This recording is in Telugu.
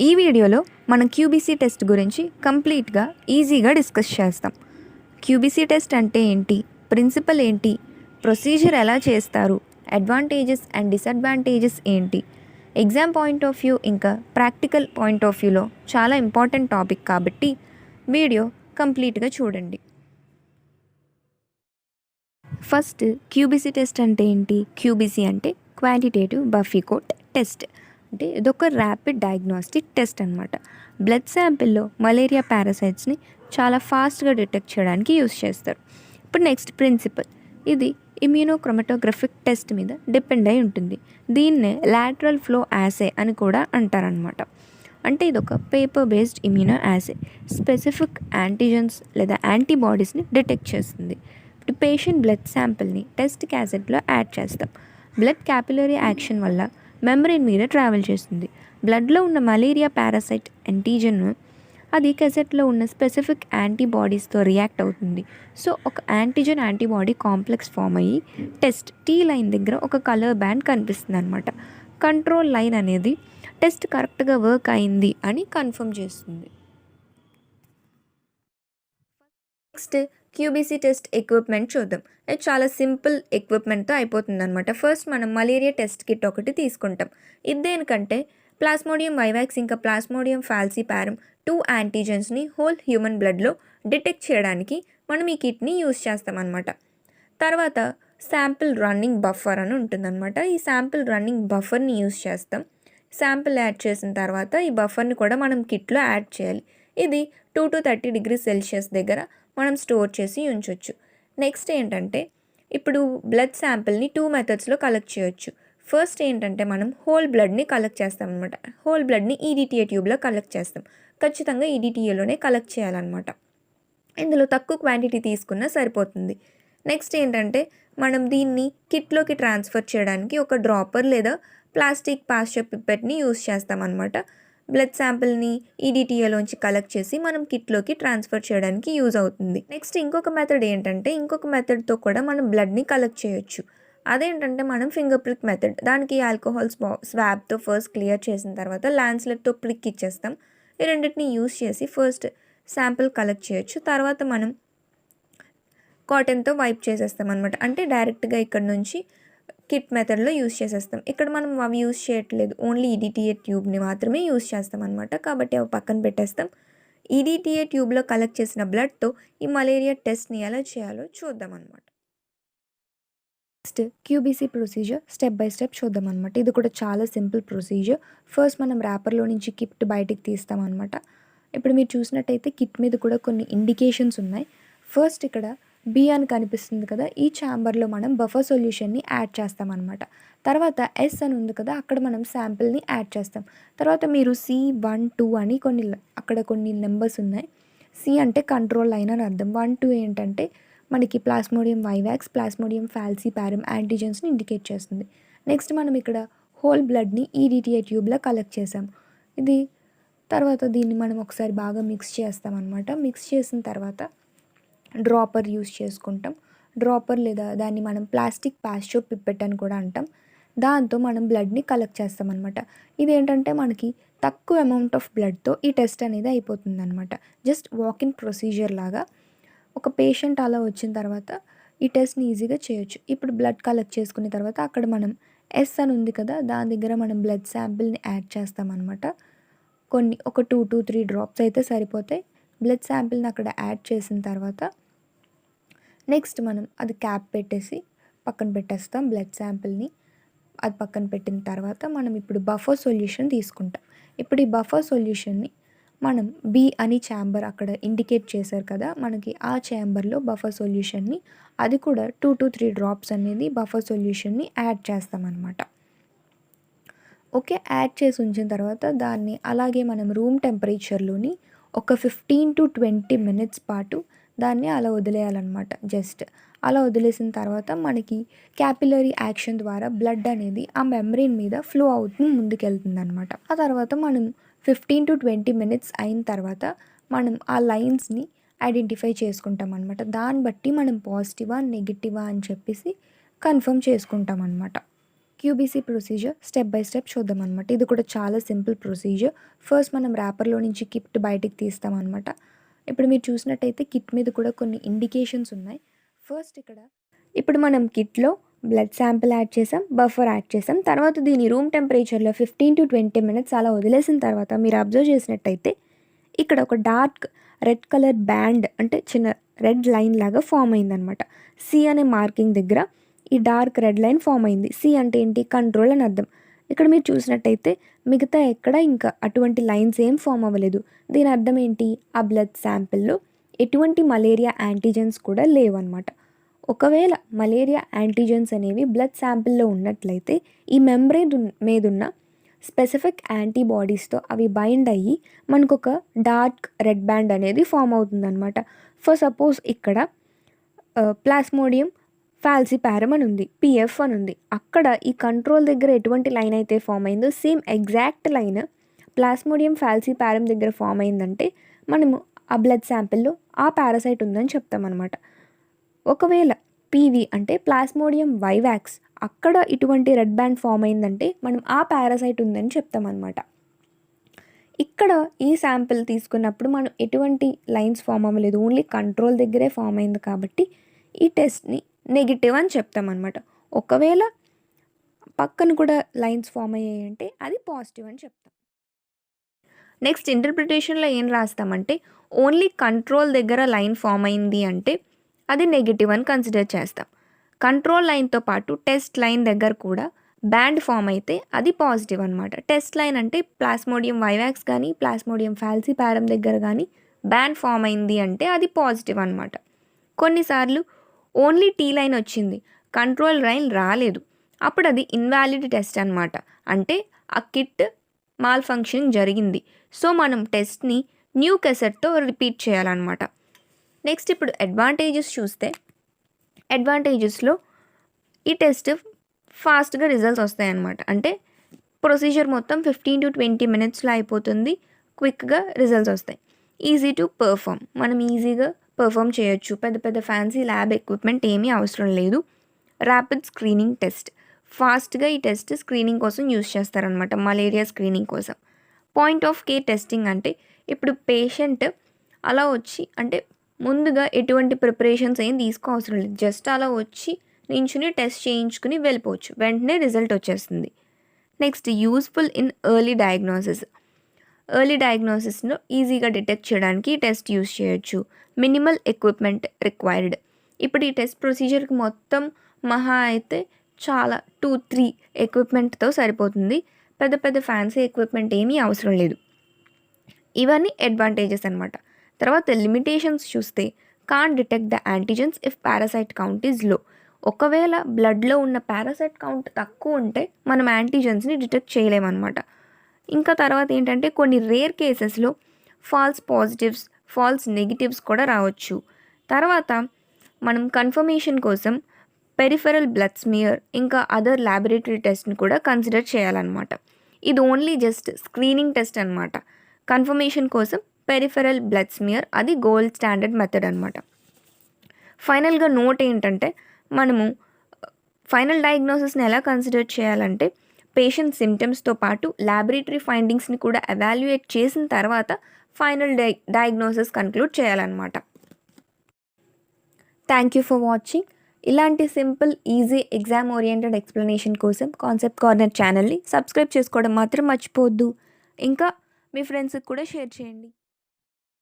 ఈ వీడియోలో మనం క్యూబీసీ టెస్ట్ గురించి కంప్లీట్గా ఈజీగా డిస్కస్ చేస్తాం. క్యూబీసీ టెస్ట్ అంటే ఏంటి, ప్రిన్సిపల్ ఏంటి, ప్రొసీజర్ ఎలా చేస్తారు, అడ్వాంటేజెస్ అండ్ డిసడ్వాంటేజెస్ ఏంటి, ఎగ్జామ్ పాయింట్ ఆఫ్ వ్యూ ఇంకా ప్రాక్టికల్ పాయింట్ ఆఫ్ వ్యూలో చాలా ఇంపార్టెంట్ టాపిక్ కాబట్టి వీడియో కంప్లీట్గా చూడండి. ఫస్ట్ క్యూబీసీ టెస్ట్ అంటే ఏంటి? క్యూబీసీ అంటే క్వాంటిటేటివ్ బఫీకోట్ టెస్ట్. అంటే ఇదొక ర్యాపిడ్ డయాగ్నోస్టిక్ టెస్ట్ అనమాట. బ్లడ్ శాంపిల్లో మలేరియా పారాసైట్స్ని చాలా ఫాస్ట్గా డిటెక్ట్ చేయడానికి యూస్ చేస్తారు. ఇప్పుడు నెక్స్ట్ ప్రిన్సిపల్, ఇది ఇమ్యూనోక్రోమటోగ్రఫిక్ టెస్ట్ మీద డిపెండ్ అయి ఉంటుంది. దీన్నే లాటరల్ ఫ్లో యాసే అని కూడా అంటారనమాట. అంటే ఇదొక paper based immuno assay, specific antigens లేదా యాంటీబాడీస్ని డిటెక్ట్ చేస్తుంది. ఇప్పుడు పేషెంట్ బ్లడ్ శాంపిల్ని టెస్ట్ క్యాసెట్లో యాడ్ చేస్తాం. బ్లడ్ క్యాపిలరీ యాక్షన్ వల్ల మెమరీన్ మీద ట్రావెల్ చేస్తుంది. బ్లడ్లో ఉన్న మలేరియా పారాసైట్ యాంటీజెన్ అది క్యాసెట్లో ఉన్న స్పెసిఫిక్ యాంటీబాడీస్తో రియాక్ట్ అవుతుంది. సో ఒక యాంటీజెన్ యాంటీబాడీ కాంప్లెక్స్ ఫామ్ అయ్యి టెస్ట్ టీ లైన్ దగ్గర ఒక కలర్ బ్యాండ్ కనిపిస్తుంది అనమాట. కంట్రోల్ లైన్ అనేది టెస్ట్ కరెక్ట్గా వర్క్ అయింది అని కన్ఫర్మ్ చేస్తుంది. నెక్స్ట్ క్యూబీసీ టెస్ట్ ఎక్విప్మెంట్ చూద్దాం. ఇది చాలా సింపుల్ ఎక్విప్మెంట్తో అయిపోతుంది అనమాట. ఫస్ట్ మనం మలేరియా టెస్ట్ కిట్ ఒకటి తీసుకుంటాం. ఇది దేనికంటే ప్లాస్మోడియం వైవాక్స్ ఇంకా ప్లాస్మోడియం ఫాల్సిపారం 2 యాంటీజెన్స్ని హోల్ హ్యూమన్ బ్లడ్లో డిటెక్ట్ చేయడానికి మనం ఈ కిట్ని యూస్ చేస్తామన్నమాట. తర్వాత శాంపిల్ రన్నింగ్ బఫర్ అని ఉంటుందన్నమాట. ఈ శాంపిల్ రన్నింగ్ బఫర్ని యూస్ చేస్తాం. శాంపిల్ యాడ్ చేసిన తర్వాత ఈ బఫర్ని కూడా మనం కిట్లో యాడ్ చేయాలి. ఇది 2 to 30 degrees సెల్సియస్ దగ్గర మనం స్టోర్ చేసి ఉంచవచ్చు. నెక్స్ట్ ఏంటంటే ఇప్పుడు బ్లడ్ శాంపిల్ని 2 మెథడ్స్లో కలెక్ట్ చేయొచ్చు. ఫస్ట్ ఏంటంటే మనం హోల్ బ్లడ్ని కలెక్ట్ చేస్తాం అనమాట. హోల్ బ్లడ్ని ఈడిటిఏ ట్యూబ్లో కలెక్ట్ చేస్తాం. ఖచ్చితంగా ఈడిటిఏలోనే కలెక్ట్ చేయాలన్నమాట. ఇందులో తక్కువ క్వాంటిటీ తీసుకున్నా సరిపోతుంది. నెక్స్ట్ ఏంటంటే మనం దీన్ని కిట్లోకి ట్రాన్స్ఫర్ చేయడానికి ఒక డ్రాపర్ లేదా ప్లాస్టిక్ పాస్చర్ పిపెట్ని యూస్ చేస్తామన్నమాట. బ్లడ్ శాంపిల్ని ఈడిటిఏలోంచి కలెక్ట్ చేసి మనం కిట్లోకి ట్రాన్స్ఫర్ చేయడానికి యూజ్ అవుతుంది. నెక్స్ట్ ఇంకొక మెథడ్ ఏంటంటే ఇంకొక మెథడ్తో కూడా మనం బ్లడ్ని కలెక్ట్ చేయొచ్చు. అదేంటంటే మనం ఫింగర్ ప్రిక్ మెథడ్. దానికి ఆల్కహాల్ స్వాబ్తో ఫస్ట్ క్లియర్ చేసిన తర్వాత ల్యాన్స్లెట్తో ప్రిక్ ఇచ్చేస్తాం. ఈ రెండింటిని యూస్ చేసి ఫస్ట్ శాంపిల్ కలెక్ట్ చేయొచ్చు. తర్వాత మనం కాటన్తో వైప్ చేసేస్తాం అనమాట. అంటే డైరెక్ట్గా ఇక్కడ నుంచి కిట్ మెథడ్లో యూస్ చేసేస్తాం. ఇక్కడ మనం అవి యూస్ చేయట్లేదు, ఓన్లీ ఈడిటిఏ ట్యూబ్ని మాత్రమే యూస్ చేస్తాం అనమాట. కాబట్టి అవి పక్కన పెట్టేస్తాం. ఈడిటిఏ ట్యూబ్లో కలెక్ట్ చేసిన బ్లడ్తో ఈ మలేరియా టెస్ట్ని ఎలా చేయాలో చూద్దాం అనమాట. Next QBC procedure step by step చూద్దాం అనమాట. ఇది కూడా చాలా సింపుల్ ప్రొసీజర్. ఫస్ట్ మనం ర్యాపర్లో నుంచి కిట్ బయటికి తీస్తాం అనమాట. ఇప్పుడు మీరు చూసినట్టయితే కిట్ మీద కూడా కొన్ని ఇండికేషన్స్ ఉన్నాయి. ఫస్ట్ ఇక్కడ బి అని కనిపిస్తుంది కదా, ఈ ఛాంబర్లో మనం బఫర్ సొల్యూషన్ని యాడ్ చేస్తామన్నమాట. తర్వాత ఎస్ అని ఉంది కదా, అక్కడ మనం శాంపిల్ని యాడ్ చేస్తాం. తర్వాత మీరు C1 2 అని అక్కడ కొన్ని నెంబర్స్ ఉన్నాయి. సి అంటే కంట్రోల్ లైన్ అని అర్థం. 1 2 ఏంటంటే మనకి ప్లాస్మోడియం వైవాక్స్, ప్లాస్మోడియం ఫాల్సిపారం యాంటీజెన్స్ని ఇండికేట్ చేస్తుంది. నెక్స్ట్ మనం ఇక్కడ హోల్ బ్లడ్ని ఈడిటిఏ ట్యూబ్లో కలెక్ట్ చేసాం. ఇది తర్వాత దీన్ని మనం ఒకసారి బాగా మిక్స్ చేస్తామన్నమాట. మిక్స్ చేసిన తర్వాత డ్రాపర్ యూస్ చేసుకుంటాం. డ్రాపర్ లేదా దాన్ని మనం ప్లాస్టిక్ పాస్చర్ పిపెట్ అని కూడా అంటాం. దాంతో మనం బ్లడ్ని కలెక్ట్ చేస్తామన్నమాట. ఇదేంటంటే మనకి తక్కువ అమౌంట్ ఆఫ్ బ్లడ్తో ఈ టెస్ట్ అనేది అయిపోతుంది అనమాట. జస్ట్ వాకిన్ ప్రొసీజర్ లాగా ఒక పేషెంట్ అలా వచ్చిన తర్వాత ఈ టెస్ట్ని ఈజీగా చేయొచ్చు. ఇప్పుడు బ్లడ్ కలెక్ట్ చేసుకున్న తర్వాత అక్కడ మనం ఎస్ అని ఉంది కదా, దాని దగ్గర మనం బ్లడ్ శాంపిల్ని యాడ్ చేస్తామన్నమాట. ఒక 2 to 3 డ్రాప్స్ అయితే సరిపోతాయి. బ్లడ్ శాంపిల్ని అక్కడ యాడ్ చేసిన తర్వాత నెక్స్ట్ మనం అది క్యాప్ పెట్టేసి పక్కన పెట్టేస్తాం బ్లడ్ శాంపిల్ని. అది పక్కన పెట్టిన తర్వాత మనం ఇప్పుడు బఫర్ సొల్యూషన్ తీసుకుంటాం. ఇప్పుడు ఈ బఫర్ సొల్యూషన్ని మనం బి అని ఛాంబర్ అక్కడ ఇండికేట్ చేశారు కదా, మనకి ఆ ఛాంబర్లో బఫర్ సొల్యూషన్ని, అది కూడా 2 to 3 డ్రాప్స్ అనేది బఫర్ సొల్యూషన్ని యాడ్ చేస్తామన్నమాట. ఓకే, యాడ్ చేసి ఉంచిన తర్వాత దాన్ని అలాగే మనం రూమ్ టెంపరేచర్లోని ఒక 15 to 20 minutes పాటు దాన్ని అలా వదిలేయాలన్నమాట. జస్ట్ అలా వదిలేసిన తర్వాత మనకి క్యాపిలరీ యాక్షన్ ద్వారా బ్లడ్ అనేది ఆ మెమ్బ్రెయిన్ మీద ఫ్లో అవుతూ ముందుకెళ్తుంది అనమాట. ఆ తర్వాత మనం 15 to 20 minutes అయిన తర్వాత మనం ఆ లైన్స్ని ఐడెంటిఫై చేసుకుంటాం అనమాట. దాన్ని బట్టి మనం పాజిటివా నెగిటివా అని చెప్పేసి కన్ఫర్మ్ చేసుకుంటాం అనమాట. QBC procedure step by step చూద్దామన్నమాట. ఇది కూడా చాలా సింపుల్ ప్రొసీజర్. ఫస్ట్ మనం ర్యాపర్‌లో నుంచి కిట్ బయటికి తీస్తామన్నమాట. ఇప్పుడు మీరు చూసినట్టయితే కిట్ మీద కూడా కొన్ని ఇండికేషన్స్ ఉన్నాయి. ఇప్పుడు మనం కిట్‌లో బ్లడ్ శాంపిల్ యాడ్ చేసాం, బఫర్ యాడ్ చేసాం. తర్వాత దీన్ని రూమ్ టెంపరేచర్‌లో 15-20 మినిట్స్ అలా వదిలేసిన తర్వాత మీరు అబ్జర్వ్ చేసినట్టయితే ఇక్కడ ఒక డార్క్ రెడ్ కలర్ బ్యాండ్ అంటే చిన్న రెడ్ లైన్ లాగా ఫామ్ అయిందనమాట. సి అనే మార్కింగ్ దగ్గర ఈ డార్క్ రెడ్ లైన్ ఫామ్ అయింది. సి అంటే ఏంటి? కంట్రోల్ అని అర్థం. ఇక్కడ మీరు చూసినట్టయితే మిగతా ఎక్కడ ఇంకా అటువంటి లైన్స్ ఏం ఫామ్ అవ్వలేదు. దీని అర్థం ఏంటి? ఆ బ్లడ్ శాంపిల్లో ఎటువంటి మలేరియా యాంటీజెన్స్ కూడా లేవన్నమాట. ఒకవేళ మలేరియా యాంటీజెన్స్ అనేవి బ్లడ్ శాంపిల్లో ఉన్నట్లయితే ఈ మెంబ్రేన్ మీదున్న స్పెసిఫిక్ యాంటీబాడీస్తో అవి బైండ్ అయ్యి మనకు ఒక డార్క్ రెడ్ బ్యాండ్ అనేది ఫామ్ అవుతుందన్నమాట. ఫర్ సపోజ్ ఇక్కడ ప్లాస్మోడియం ఫాల్సిపారం అని ఉంది, పిఎఫ్ అని ఉంది. అక్కడ ఈ కంట్రోల్ దగ్గర ఎటువంటి లైన్ అయితే ఫామ్ అయిందో సేమ్ ఎగ్జాక్ట్ లైన్ ప్లాస్మోడియం ఫాల్సిపారం దగ్గర ఫామ్ అయిందంటే మనము ఆ బ్లడ్ శాంపిల్లో ఆ పారాసైట్ ఉందని చెప్తామన్నమాట. ఒకవేళ పీవీ అంటే ప్లాస్మోడియం వైవాక్స్ అక్కడ ఇటువంటి రెడ్ బ్యాండ్ ఫామ్ అయిందంటే మనం ఆ పారాసైట్ ఉందని చెప్తామన్నమాట. ఇక్కడ ఈ శాంపిల్ తీసుకున్నప్పుడు మనం ఎటువంటి లైన్స్ ఫామ్ అవ్వలేదు, ఓన్లీ కంట్రోల్ దగ్గరే ఫామ్ అయింది కాబట్టి ఈ టెస్ట్ని నెగిటివ్ అని చెప్తామన్నమాట. ఒకవేళ పక్కన కూడా లైన్స్ ఫామ్ అయ్యాయి అంటే అది పాజిటివ్ అని చెప్తాం. నెక్స్ట్ ఇంటర్ప్రిటేషన్లో ఏం రాస్తామంటే ఓన్లీ కంట్రోల్ దగ్గర లైన్ ఫామ్ అయింది అంటే అది నెగిటివ్ అని కన్సిడర్ చేస్తాం. కంట్రోల్ లైన్తో పాటు టెస్ట్ లైన్ దగ్గర కూడా బ్యాండ్ ఫామ్ అయితే అది పాజిటివ్ అనమాట. టెస్ట్ లైన్ అంటే ప్లాస్మోడియం వైవాక్స్ కానీ ప్లాస్మోడియం ఫాల్సిపారం దగ్గర కానీ బ్యాండ్ ఫామ్ అయింది అంటే అది పాజిటివ్ అనమాట. కొన్నిసార్లు ఓన్లీ టీ లైన్ వచ్చింది, కంట్రోల్ లైన్ రాలేదు, అప్పుడు అది ఇన్వాలిడ్ టెస్ట్ అనమాట. అంటే ఆ కిట్ మాల్ ఫంక్షనింగ్ జరిగింది. సో మనం టెస్ట్ని న్యూ కెసెట్తో రిపీట్ చేయాలన్నమాట. నెక్స్ట్ ఇప్పుడు అడ్వాంటేజెస్ చూస్తే అడ్వాంటేజెస్లో ఈ టెస్ట్ ఫాస్ట్గా రిజల్ట్స్ వస్తాయన్నమాట. అంటే ప్రొసీజర్ మొత్తం 15-20 మినిట్స్లో అయిపోతుంది, క్విక్గా రిజల్ట్స్ వస్తాయి. ఈజీ టు పర్ఫామ్, మనం ఈజీగా పర్ఫామ్ చేయొచ్చు, పెద్ద పెద్ద ఫ్యాన్సీ ల్యాబ్ ఎక్విప్మెంట్ ఏమీ అవసరం లేదు. ర్యాపిడ్ స్క్రీనింగ్ టెస్ట్, ఫాస్ట్గా ఈ టెస్ట్ స్క్రీనింగ్ కోసం యూస్ చేస్తారనమాట, మలేరియా స్క్రీనింగ్ కోసం. పాయింట్ ఆఫ్ కేర్ టెస్టింగ్ అంటే ఇప్పుడు పేషెంట్ అలా వచ్చి అంటే ముందుగా ఎటువంటి ప్రిపరేషన్స్ ఏం తీసుకోవసరం లేదు, జస్ట్ అలా వచ్చి నించుని టెస్ట్ చేయించుకుని వెళ్ళిపోవచ్చు, వెంటనే రిజల్ట్ వచ్చేస్తుంది. నెక్స్ట్ యూస్ఫుల్ ఇన్ ఎర్లీ డయాగ్నోసిస్లో ఈజీగా డిటెక్ట్ చేయడానికి ఈ టెస్ట్ యూస్ చేయొచ్చు. మినిమల్ ఎక్విప్మెంట్ రిక్వైర్డ్, ఇప్పుడు ఈ టెస్ట్ ప్రొసీజర్కి మొత్తం మహా అయితే చాలా 2-3 ఎక్విప్మెంట్తో సరిపోతుంది, పెద్ద పెద్ద ఫ్యాన్సీ ఎక్విప్మెంట్ ఏమీ అవసరం లేదు. ఇవన్నీ అడ్వాంటేజెస్ అనమాట. తర్వాత లిమిటేషన్స్ చూస్తే can't detect the antigens if parasite count is low. ఒకవేళ బ్లడ్లో ఉన్న పారాసైట్ కౌంట్ తక్కువ ఉంటే మనం యాంటీజెన్స్ని డిటెక్ట్ చేయలేమన్నమాట. ఇంకా తర్వాత ఏంటంటే కొన్ని రేర్ కేసెస్లో ఫాల్స్ పాజిటివ్స్, ఫాల్స్ నెగిటివ్స్ కూడా రావచ్చు. తర్వాత మనం కన్ఫర్మేషన్ కోసం పెరిఫెరల్ బ్లడ్ స్మియర్ ఇంకా అదర్ ల్యాబొరేటరీ టెస్ట్ని కూడా కన్సిడర్ చేయాలన్నమాట. ఇది ఓన్లీ జస్ట్ స్క్రీనింగ్ టెస్ట్ అనమాట. కన్ఫర్మేషన్ కోసం పెరిఫెరల్ బ్లడ్ స్మియర్ అది గోల్డ్ స్టాండర్డ్ మెథడ్ అనమాట. ఫైనల్గా నోట్ ఏంటంటే మనము ఫైనల్ డయాగ్నోసిస్ని ఎలా కన్సిడర్ చేయాలంటే పేషెంట్ సిమ్టమ్స్తో పాటు ల్యాబొరేటరీ ఫైండింగ్స్ని కూడా ఎవాల్యుయేట్ చేసిన తర్వాత ఫైనల్ డయాగ్నోసిస్ కన్క్లూడ్ చేయాలన్నమాట. Thank you for watching. ఇలాంటి simple easy exam oriented explanation కోసం కాన్సెప్ట్ కార్నర్ ఛానల్ని సబ్స్క్రైబ్ చేసుకోవడం మాత్రం మర్చిపోవద్దు. ఇంకా మీ ఫ్రెండ్స్కి కూడా షేర్ చేయండి.